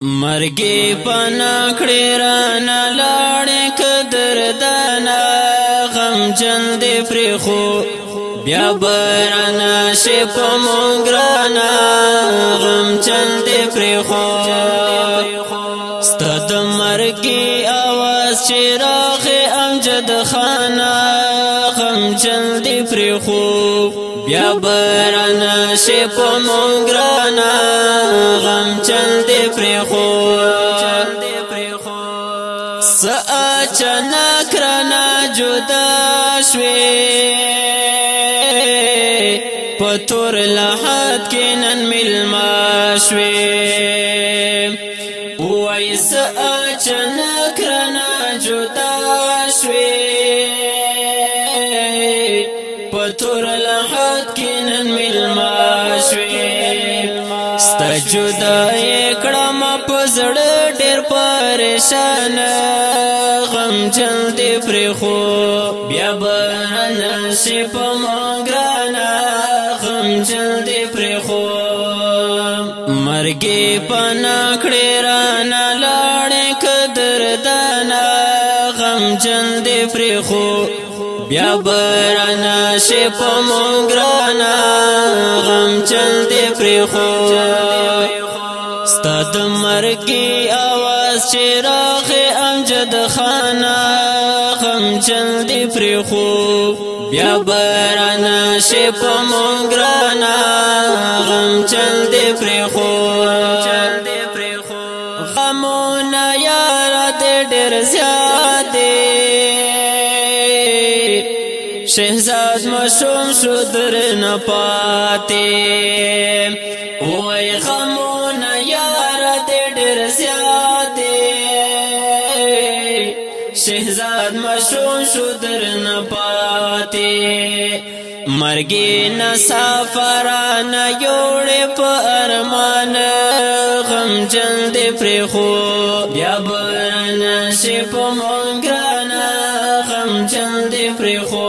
مرګي پنکړې رانا لاړې قدردانا غم جن دې پرې خو بیا برانا شي په مونږ رانا غم جن دې پرې خو ستاد مرګي आवाज چې راغې امجد خانا غم جن دې پرې خو بیا برانا شي په مونږ رانا غم جن دې پرې خو اچانک رانا جدا شوي پتور لحد کې نن ملما شوي وایس اچانک رانا جدا شوي پتور لحد کې نن ملما شوي ستا جدا کړم په زړه ډېر پریشان غم جن دې پرې خو بیا برانا شي په مونږ رانا غم جن دې پرې خو مرګي پنکړې رانا لاړې قدردانا غم جن دې پرې خو بیا برانا شي په مونږ رانا غم جن دې پرې خو ستاد مرګي आवाज چې راغې امجد خانا غم جن دې پرې خو بیا برانا شي په مونږ رانا غم جن دې پرې خو غمونه یار دې ډېر زیات دي شهزاد مشوم شو در نه پاتې وای غمونه یار دې ډېر زیات دي شهزاد مشوم شو در نه پاتې مرګي نسافرانه یوړې په ارمان غم جن دې پرې خو بیا برانا شي په مونږ رانا غم جن دې پرې خو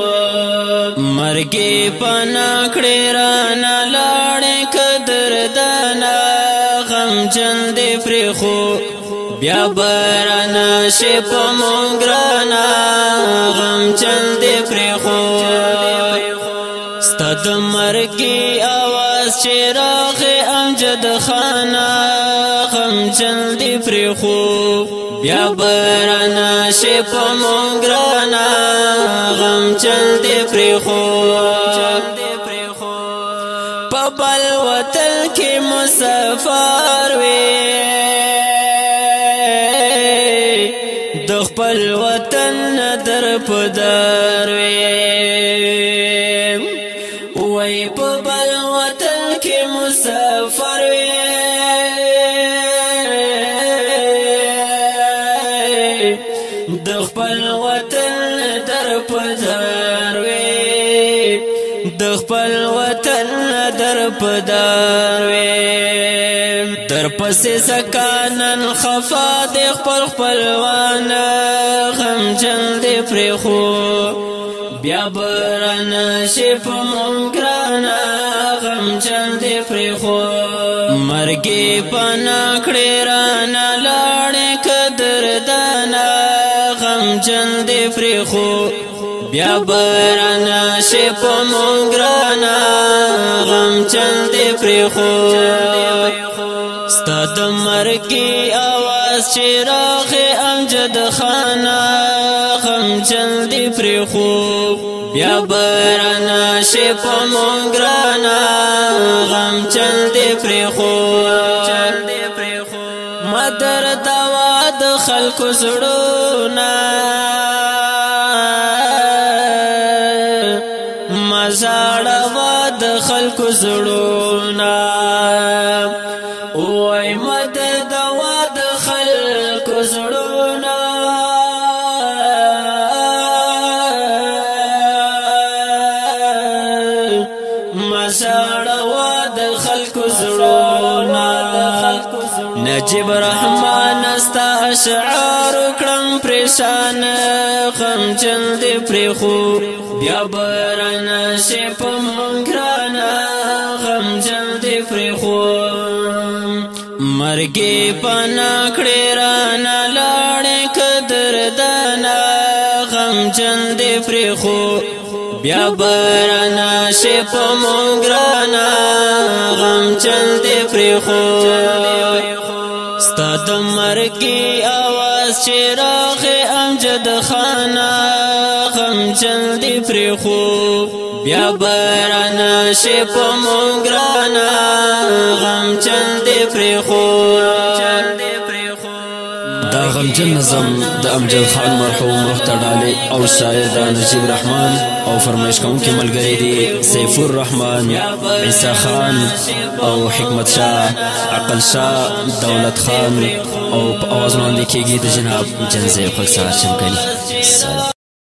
مرګي پنکړې رانا لاړې قدردانا غم جن دې پرې خو بیا برانا شي په مونږ رانا غم جن دې پرې خو ستاد مرګي आवाज چې راغې امجد خانا غم جن دې پرې خو بیا برانا شي په مونږ رانا غم جن دې پرې خو په بل وطن کې مسافر وې د خپل وطن در په در وې وای په بل وطن کې مسافر وې د خپل وطن در په در وې د خپل وطن در په در وې در پسې سکانن خفا د خپل خپلوان غم جن دې پرې خو بیا برانا شي په مونږ رانا غم جن دې پرې خو مرګي پنکړې رانا لاړې قدردانا غم جن دې پرې خو بیا برانا شي په مونږ رانا غم جن دې پرې خو ستاد مرګي आवाज چې راغې امجد خانا غم جن دې پرې خو بیا برانا شي په مونږ رانا غم جن دې پرې خو مدر دوا د خلکو زړونه مزاړه وا د خلکو زړونه وای مدر دوا د خلکو زړونه مزاړه وا د خلکو زړونه نجیب رحمان استا اشعار کړم پریشان غم جن دې پرې خو بیا برانا شي په مونږ رانا غم جن دې پرې خو مرګي پنا کړې رانا لاړې قدردانا غم جن دې پرې خو بیا برانا شي په مونږ رانا غم جن دې پرې خو ستا د مرګي आवाज چې راغی امجد خانا غم جن دې پرې خو بیا برانا شي په مونږ رانا غم جن دې پرې خو دا غمجن نظم د امجد خان مرحوم روح ته ډالې او شاعر دا نجیب رحمان او فرمایش کوونکی ملګری دی سیف الرحمن عیسی خان او حکمت شاه عقل شاه دولت خان او په اواز باندې کېږي د جناب جنزې خپل سره چمکلي